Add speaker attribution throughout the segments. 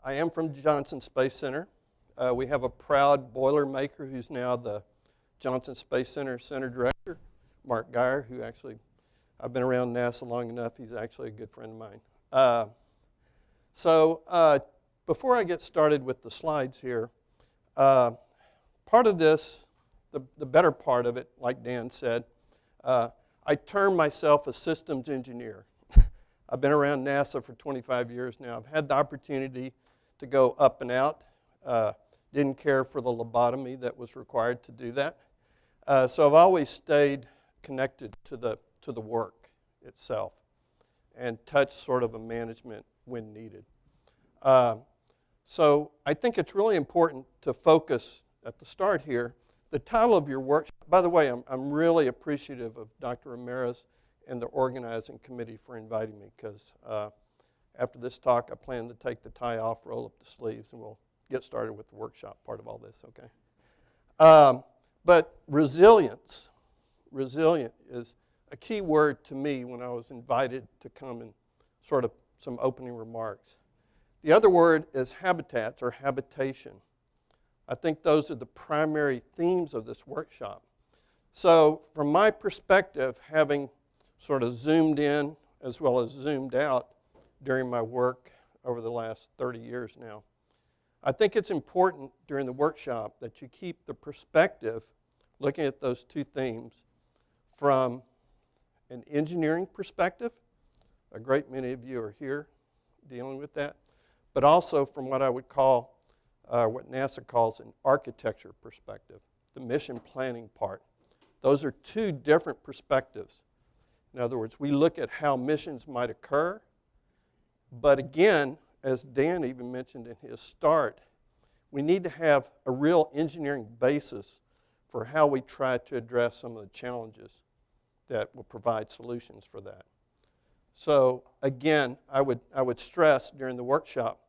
Speaker 1: I am from Johnson Space Center. We have a proud boiler maker who's now the Johnson Space Center Center Director, Mark Geyer, who actually, I've been around NASA long enough, he's actually a good friend of mine. Before I get started with the slides here, part of this, the better part of it, like Dan said, I term myself a systems engineer. I've been around NASA for 25 years now. I've had the opportunity to go up and out. Didn't care for the lobotomy that was required to do that. So I've always stayed connected to the work itself and touched sort of a management when needed. So I think it's really important to focus at the start here. The title of your workshop, by the way, I'm really appreciative of Dr. Ramirez and the organizing committee for inviting me, because after this talk, I plan to take the tie off, roll up the sleeves, and we'll get started with the workshop part of all this, okay? But resilience, resilient is a key word to me when I was invited to come and sort of some opening remarks. The other word is habitats or habitation. I think those are the primary themes of this workshop. So from my perspective, having sort of zoomed in as well as zoomed out during my work over the last 30 years now, I think it's important during the workshop that you keep the perspective, looking at those two themes, from an engineering perspective. A great many of you are here dealing with that, but also from what I would call, what NASA calls an architecture perspective, the mission planning part. Those are two different perspectives. In other words, we look at how missions might occur, but again, as Dan even mentioned in his start, we need to have a real engineering basis for how we try to address some of the challenges that will provide solutions for that. So again, I would stress during the workshop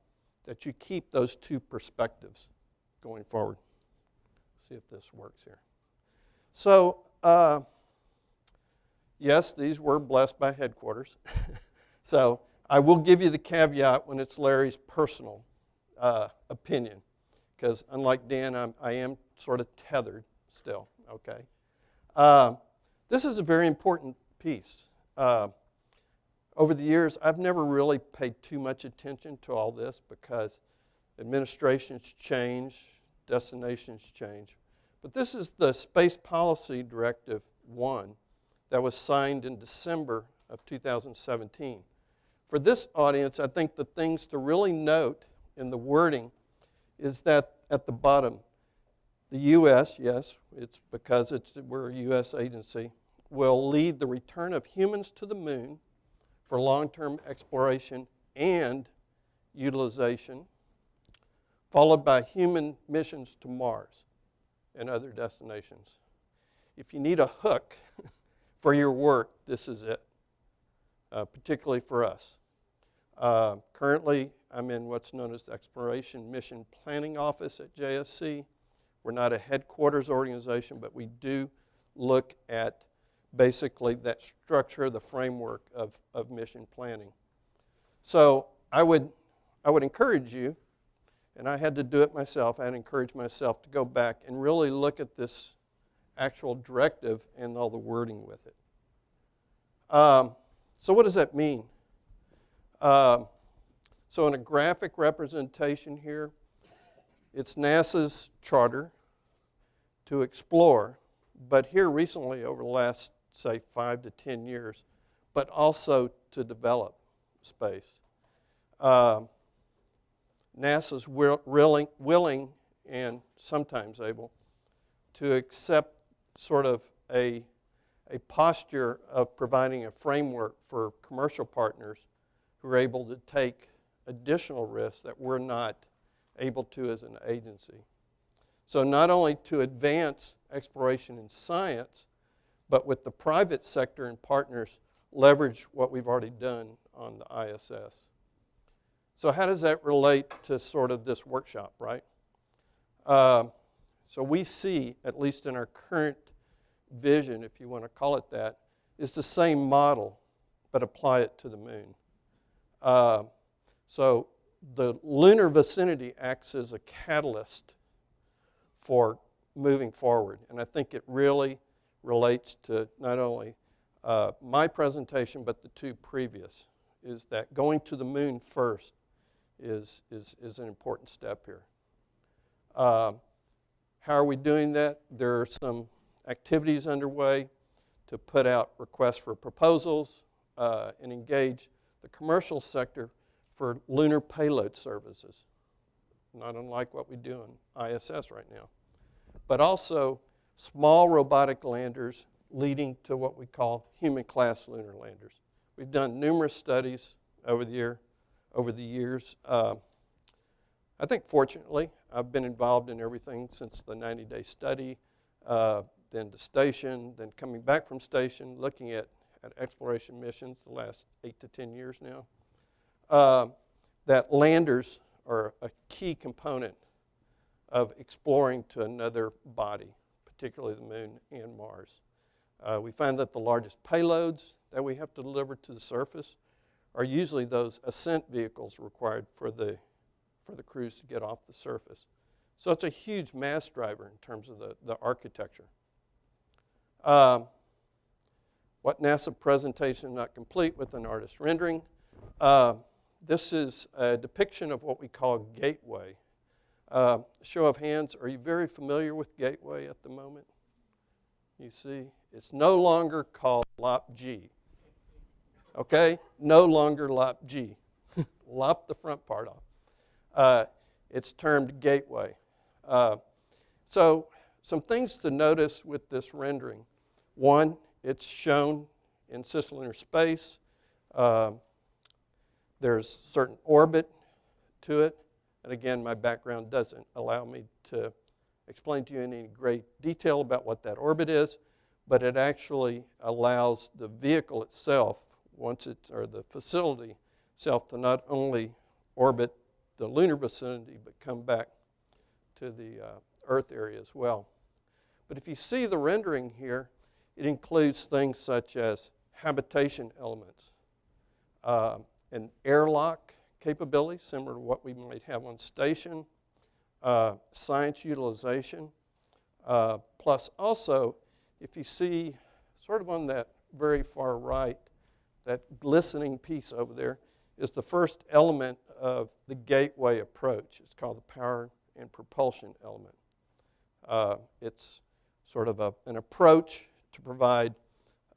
Speaker 1: that you keep those two perspectives going forward. See if this works here. So, yes, these were blessed by headquarters. So I will give you the caveat when it's Larry's personal opinion, because unlike Dan, I am sort of tethered still, okay? This is a very important piece. Over the years, I've never really paid too much attention to all this because administrations change, destinations change. But this is the Space Policy Directive 1 that was signed in December of 2017. For this audience, I think the things to really note in the wording is that at the bottom, the U.S., yes, it's because we're a U.S. agency, will lead the return of humans to the moon for long-term exploration and utilization, followed by human missions to Mars and other destinations. If you need a hook for your work, this is it, particularly for us. Currently, I'm in what's known as the Exploration Mission Planning Office at JSC. We're not a headquarters organization, but we do look at basically that structure, the framework of mission planning. So I would encourage you, and I had to do it myself, I'd encourage myself to go back and really look at this actual directive and all the wording with it. So what does that mean? So in a graphic representation here, it's NASA's charter to explore, but here recently over the last, say, 5 to 10 years, but also to develop space. NASA's willing and sometimes able to accept sort of a posture of providing a framework for commercial partners who are able to take additional risks that we're not able to as an agency. So not only to advance exploration in science, but with the private sector and partners, leverage what we've already done on the ISS. So how does that relate to sort of this workshop, right? So we see, at least in our current vision, if you want to call it that, is the same model, but apply it to the moon. So the lunar vicinity acts as a catalyst for moving forward. And I think it really relates to not only my presentation, but the two previous, is that going to the moon first is an important step here. How are we doing that? There are some activities underway to put out requests for proposals and engage the commercial sector for lunar payload services, not unlike what we do in ISS right now. But also small robotic landers leading to what we call human-class lunar landers. We've done numerous studies over the years. I think fortunately, I've been involved in everything since the 90-day study, then the station, then coming back from station, looking at exploration missions the last 8 to 10 years now. That landers are a key component of exploring to another body, particularly the moon and Mars. We find that the largest payloads that we have to deliver to the surface are usually those ascent vehicles required for the crews to get off the surface. So it's a huge mass driver in terms of the architecture. What NASA presentation not complete with an artist rendering. This is a depiction of what we call Gateway. Show of hands, are you very familiar with Gateway at the moment? You see, it's no longer called LOP G. Okay? No longer LOP G. Lop the front part off. It's termed Gateway. So some things to notice with this rendering. One, it's shown in cislunar space. There's certain orbit to it. And again, my background doesn't allow me to explain to you in any great detail about what that orbit is, but it actually allows the vehicle itself, or the facility itself, to not only orbit the lunar vicinity, but come back to the Earth area as well. But if you see the rendering here, it includes things such as habitation elements, an airlock capability, similar to what we might have on station, science utilization, plus also, if you see sort of on that very far right, that glistening piece over there is the first element of the Gateway approach. It's called the power and propulsion element. It's sort of an approach to provide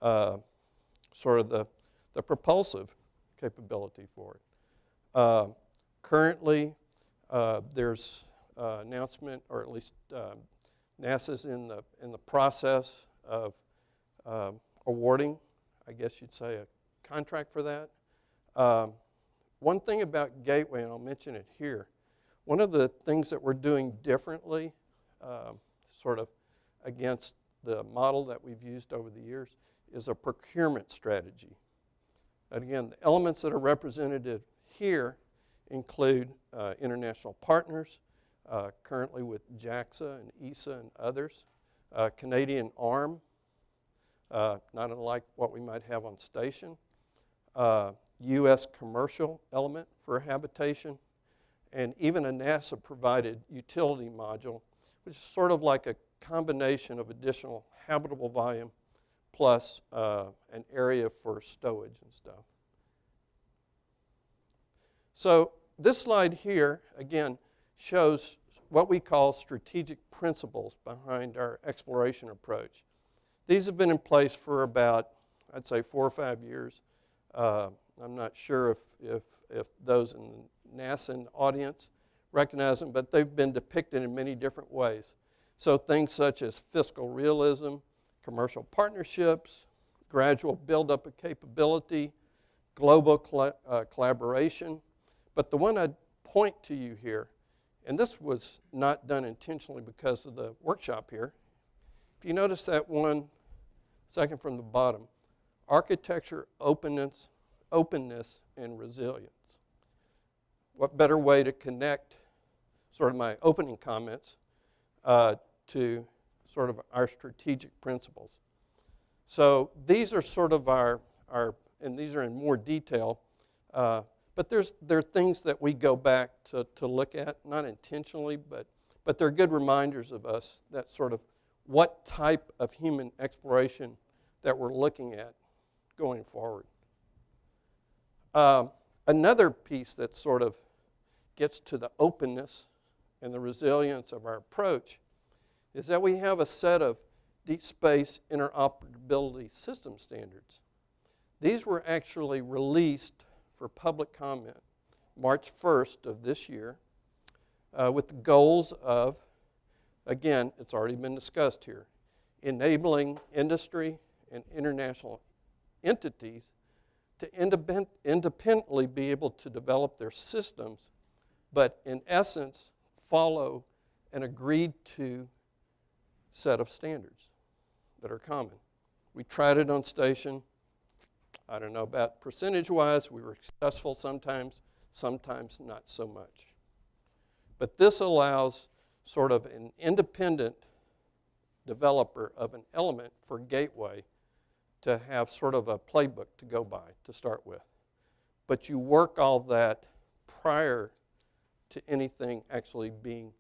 Speaker 1: sort of the propulsive capability for it. Currently, there's announcement, or at least NASA's in the process of awarding, I guess you'd say, a contract for that. One thing about Gateway, and I'll mention it here, one of the things that we're doing differently, sort of against the model that we've used over the years, is a procurement strategy. And again, the elements that are represented here include international partners, currently with JAXA and ESA and others, Canadian ARM, not unlike what we might have on station, U.S. commercial element for habitation, and even a NASA-provided utility module, which is sort of like a combination of additional habitable volume plus an area for stowage and stuff. So this slide here, again, shows what we call strategic principles behind our exploration approach. These have been in place for about, I'd say, 4 or 5 years. I'm not sure if those in the NASA audience recognize them, but they've been depicted in many different ways. So things such as fiscal realism, commercial partnerships, gradual buildup of capability, global collaboration. But the one I'd point to you here, and this was not done intentionally because of the workshop here. If you notice that one second from the bottom, architecture, openness, and resilience. What better way to connect sort of my opening comments to sort of our strategic principles. So these are sort of our and these are in more detail, But there are things that we go back to look at, not intentionally, but they're good reminders of us that sort of what type of human exploration that we're looking at going forward. Another piece that sort of gets to the openness and the resilience of our approach is that we have a set of deep space interoperability system standards. These were actually released for public comment March 1st of this year with the goals of, again, it's already been discussed here, enabling industry and international entities to independently be able to develop their systems, but in essence, follow an agreed to set of standards that are common. We tried it on station. I don't know about percentage-wise. We were successful sometimes not so much. But this allows sort of an independent developer of an element for Gateway to have sort of a playbook to go by to start with. But you work all that prior to anything actually being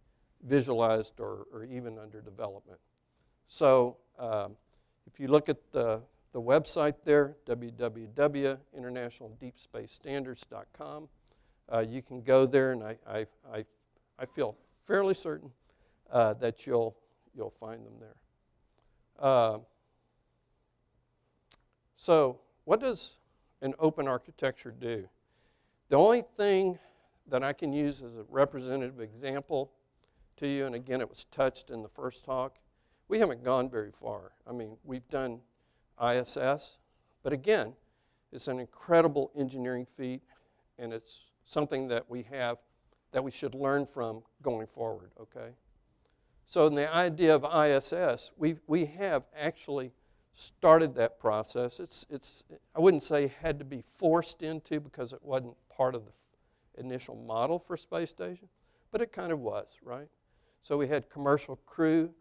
Speaker 1: visualized or even under development. So if you look at the website there, www.internationaldeepspacestandards.com, you can go there, and I feel fairly certain that you'll find them there. So what does an open architecture do? The only thing that I can use as a representative example to you, and again, it was touched in the first talk, we haven't gone very far. I mean, we've done ISS, but again, it's an incredible engineering feat, and it's something that we have that we should learn from going forward, okay? So in the idea of ISS, we have actually started that process. It's I wouldn't say had to be forced into because it wasn't part of the initial model for space station, but it kind of was, right? So we had commercial cargo,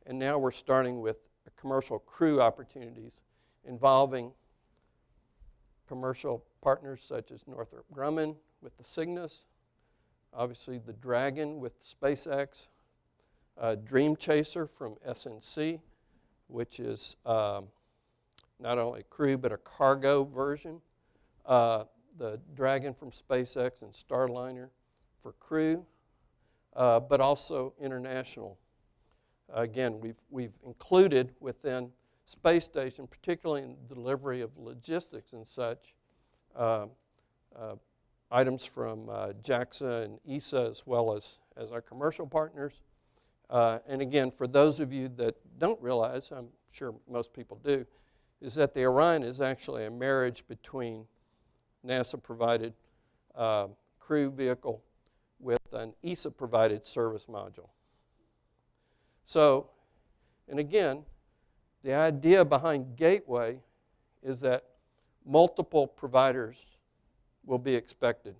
Speaker 1: and now we're starting with commercial crew opportunities involving commercial partners such as Northrop Grumman with the Cygnus, obviously the Dragon with SpaceX, Dream Chaser from SNC, which is not only a crew but a cargo version, the Dragon from SpaceX and Starliner for crew, but also international. Again, we've included within space station, particularly in the delivery of logistics and such, items from JAXA and ESA as well as our commercial partners. And again, for those of you that don't realize, I'm sure most people do, is that the Orion is actually a marriage between NASA-provided crew vehicle with an ESA-provided service module. So, and again, the idea behind Gateway is that multiple providers will be expected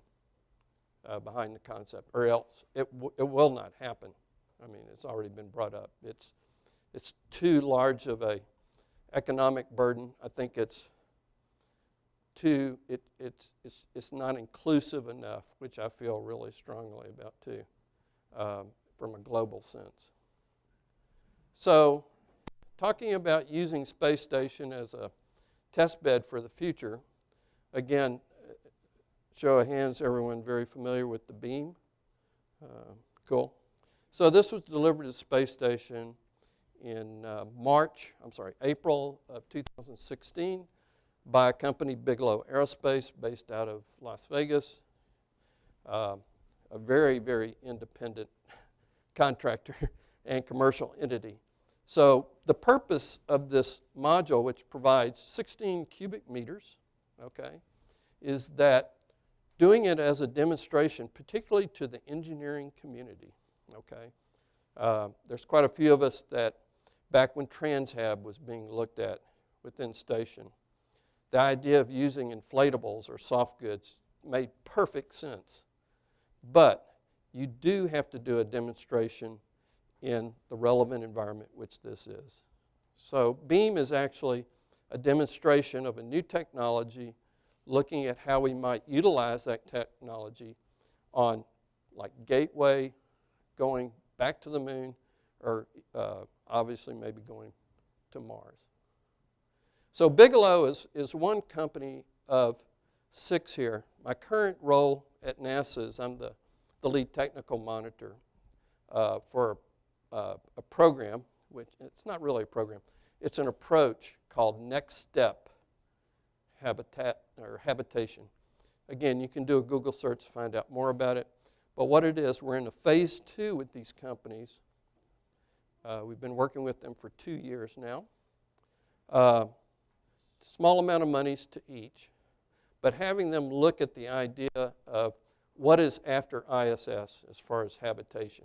Speaker 1: behind the concept, or else it will not happen. I mean, it's already been brought up. It's too large of a economic burden. I think it's not inclusive enough, which I feel really strongly about too, from a global sense. So, talking about using space station as a test bed for the future, again, show of hands, everyone very familiar with the beam? Cool. So this was delivered to the space station in April of 2016 by a company, Bigelow Aerospace, based out of Las Vegas, a very, very independent contractor and commercial entity. So the purpose of this module, which provides 16 cubic meters, okay, is that doing it as a demonstration, particularly to the engineering community, okay. There's quite a few of us that back when TransHab was being looked at within station, the idea of using inflatables or soft goods made perfect sense. But you do have to do a demonstration in the relevant environment, which this is. So beam is actually a demonstration of a new technology, looking at how we might utilize that technology on like Gateway, going back to the moon, or obviously maybe going to Mars. So Bigelow is one company of 6 here. My current role at NASA is I'm the lead technical monitor for a program, which it's not really a program. It's an approach called Next Step Habitation. Again, you can do a Google search to find out more about it. But what it is, we're in a phase 2 with these companies. We've been working with them for 2 years now. Small amount of monies to each, but having them look at the idea of what is after ISS as far as habitation.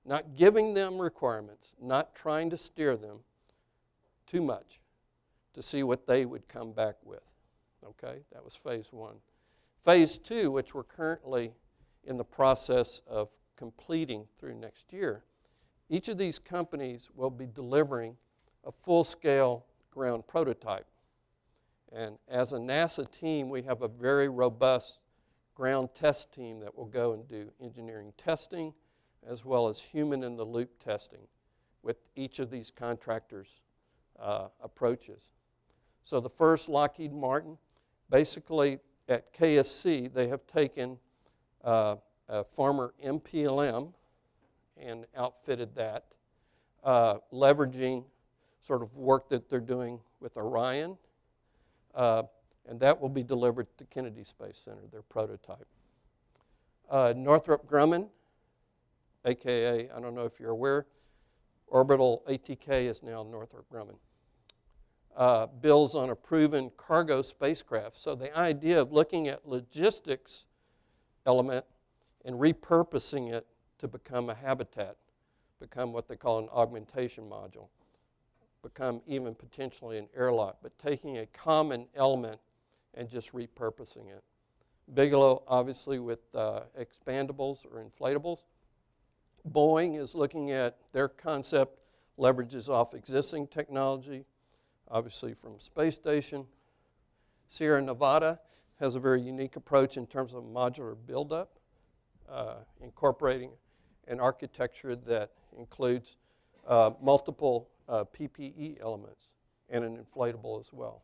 Speaker 1: Not giving them requirements, not trying to steer them too much to see what they would come back with. Okay, that was phase 1. Phase 2, which we're currently in the process of completing through next year, each of these companies will be delivering a full-scale ground prototype. And as a NASA team, we have a very robust ground test team that will go and do engineering testing as well as human-in-the-loop testing with each of these contractors' approaches. So the first, Lockheed Martin, basically at KSC, they have taken a former MPLM and outfitted that, leveraging sort of work that they're doing with Orion, and that will be delivered to Kennedy Space Center, their prototype. Northrop Grumman, AKA, I don't know if you're aware, Orbital ATK is now Northrop Grumman. Builds on a proven cargo spacecraft. So the idea of looking at logistics element and repurposing it to become a habitat, become what they call an augmentation module, become even potentially an airlock, but taking a common element and just repurposing it. Bigelow, obviously, with expandables or inflatables. Boeing is looking at their concept, leverages off existing technology, obviously from space station. Sierra Nevada has a very unique approach in terms of modular buildup, incorporating an architecture that includes multiple PPE elements and an inflatable as well.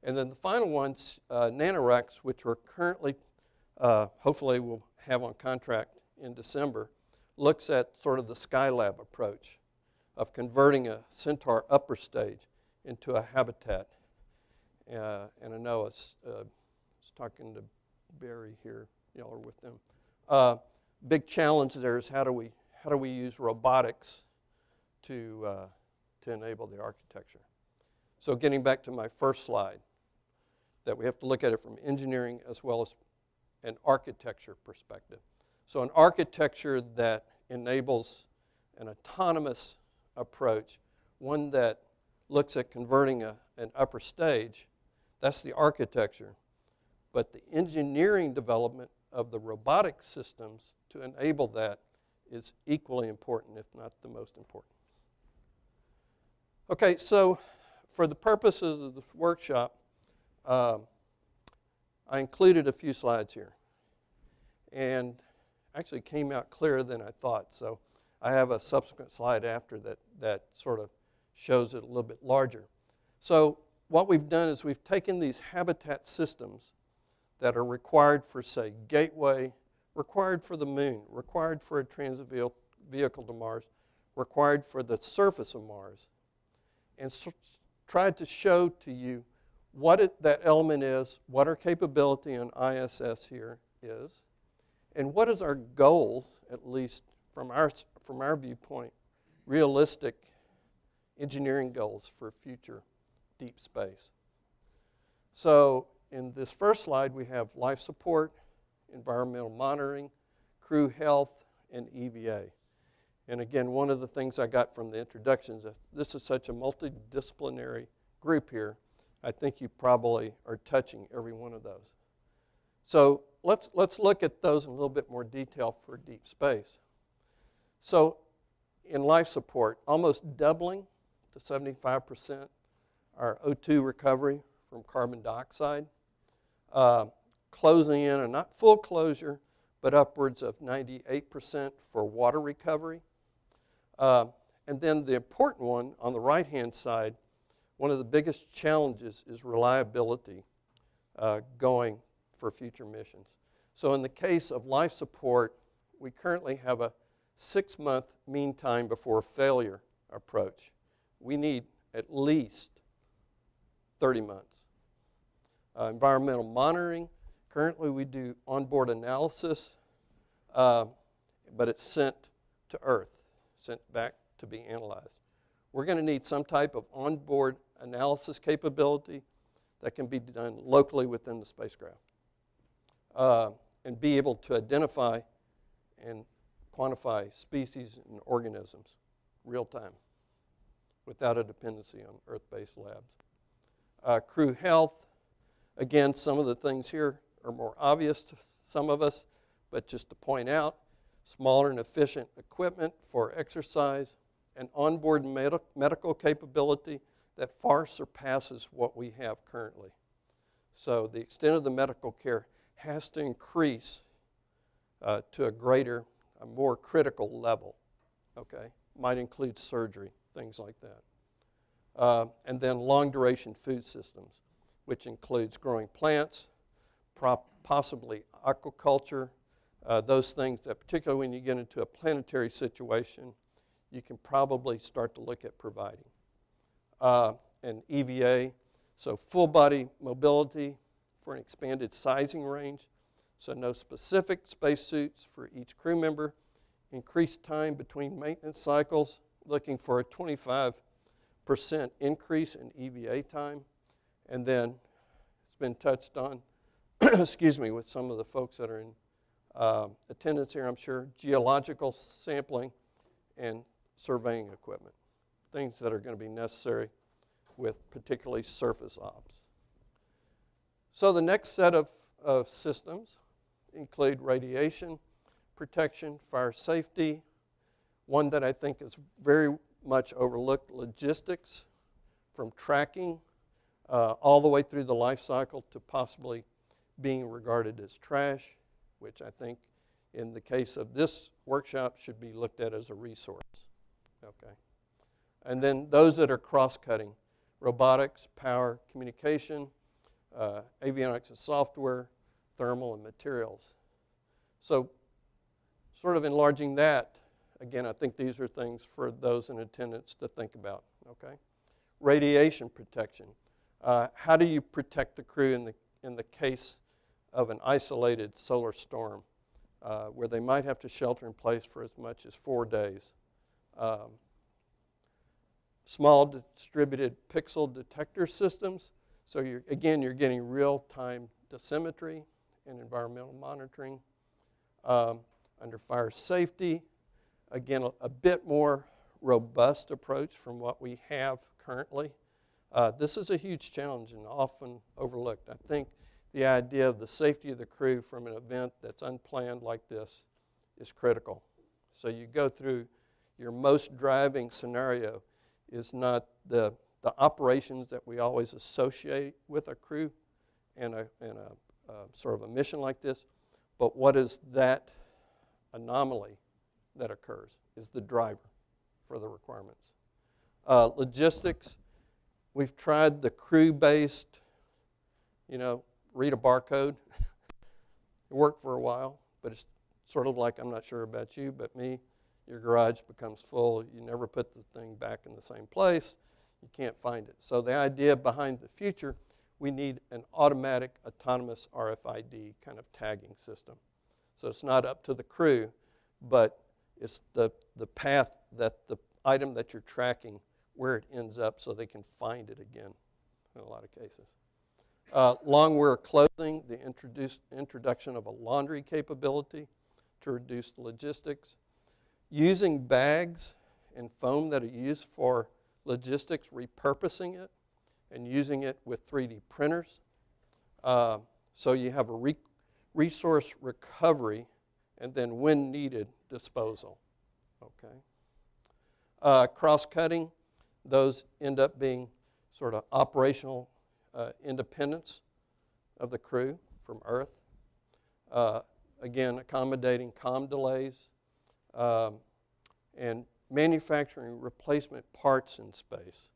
Speaker 1: And then the final one's Nanoracks, which we're currently, hopefully we'll have on contract in December, looks at sort of the Skylab approach of converting a Centaur upper stage into a habitat. And I know I was talking to Barry here, y'all are with them. Big challenge there is how do we use robotics to enable the architecture. So getting back to my first slide, that we have to look at it from engineering as well as an architecture perspective. So an architecture that enables an autonomous approach, one that looks at converting an upper stage, that's the architecture. But the engineering development of the robotic systems to enable that is equally important, if not the most important. Okay, so for the purposes of this workshop, I included a few slides here. And actually came out clearer than I thought. So I have a subsequent slide after that sort of shows it a little bit larger. So what we've done is we've taken these habitat systems that are required for, say, Gateway, required for the moon, required for a transit vehicle to Mars, required for the surface of Mars, and tried to show to you what that element is, what our capability on ISS here is, and what is our goals, at least from our viewpoint, realistic engineering goals for future deep space. So in this first slide, we have life support, environmental monitoring, crew health, and EVA. And again, one of the things I got from the introductions, this is such a multidisciplinary group here, I think you probably are touching every one of those. So let's look at those in a little bit more detail for deep space. So in life support, almost doubling to 75% our O2 recovery from carbon dioxide, closing in, and not full closure, but upwards of 98% for water recovery. And then the important one on the right-hand side, one of the biggest challenges is reliability going for future missions. So in the case of life support, we currently have a 6-month mean time before failure approach. We need at least 30 months. Environmental monitoring, currently we do onboard analysis, but it's sent to Earth, sent back to be analyzed. We're going to need some type of onboard analysis capability that can be done locally within the spacecraft and be able to identify and quantify species and organisms real time without a dependency on Earth-based labs. Crew health, again, some of the things here are more obvious to some of us, but just to point out, smaller and efficient equipment for exercise, and onboard medical capability that far surpasses what we have currently. So the extent of the medical care has to increase to a more critical level, okay? Might include surgery, things like that. And then long-duration food systems, which includes growing plants, possibly aquaculture, those things that particularly when you get into a planetary situation, you can probably start to look at providing. And EVA, so full body mobility for an expanded sizing range, so no specific spacesuits for each crew member, increased time between maintenance cycles, looking for a 25% increase in EVA time, and then it's been touched on, excuse me, with some of the folks that are in attendance here, I'm sure, geological sampling and surveying equipment, things that are going to be necessary with particularly surface ops. So the next set of systems include radiation protection, fire safety, one that I think is very much overlooked, logistics, from tracking all the way through the life cycle to possibly being regarded as trash, which I think in the case of this workshop should be looked at as a resource. Okay. And then those that are cross-cutting, robotics, power, communication, avionics and software, thermal and materials. So sort of enlarging that, again, I think these are things for those in attendance to think about, okay? Radiation protection. How do you protect the crew in the case of an isolated solar storm where they might have to shelter in place for as much as 4 days? Small distributed pixel detector systems. So you're getting real-time dosimetry and environmental monitoring. Under fire safety, again, a bit more robust approach from what we have currently. This is a huge challenge and often overlooked. I think the idea of the safety of the crew from an event that's unplanned like this is critical. So you go through your most driving scenario is not the operations that we always associate with a crew and a sort of a mission like this, but what is that anomaly that occurs is the driver for the requirements. Logistics, we've tried the crew-based, read a barcode. It worked for a while, but it's sort of like, I'm not sure about you, but me, your garage becomes full. You never put the thing back in the same place. You can't find it. So the idea behind the future, we need an automatic, autonomous RFID kind of tagging system. So it's not up to the crew, but it's the path that the item that you're tracking, where it ends up so they can find it again in a lot of cases. Long wear clothing, the introduction of a laundry capability to reduce the logistics. Using bags and foam that are used for logistics, repurposing it and using it with 3D printers. So you have a resource recovery and then when needed, disposal. Okay. Cross-cutting, those end up being sort of operational independence of the crew from Earth. Again, accommodating comm delays and manufacturing replacement parts in space.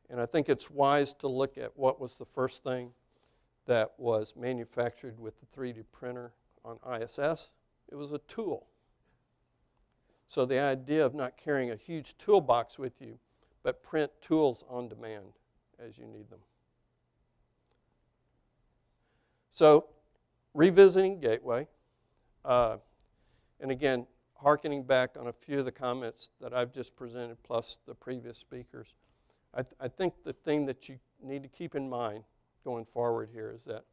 Speaker 1: And I think it's wise to look at what was the first thing that was manufactured with the 3D printer on ISS. It was a tool. So the idea of not carrying a huge toolbox with you, but print tools on demand as you need them. So revisiting Gateway, and again, hearkening back on a few of the comments that I've just presented, plus the previous speakers, I think the thing that you need to keep in mind going forward here is that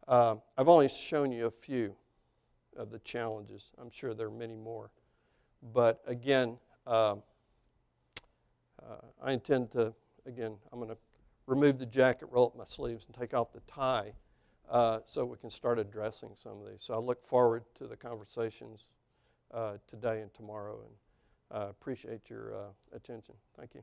Speaker 1: I've only shown you a few of the challenges. I'm sure there are many more. But again, I intend to, again, I'm going to remove the jacket, roll up my sleeves, and take off the tie so we can start addressing some of these. So I look forward to the conversations today and tomorrow, and appreciate your attention. Thank you.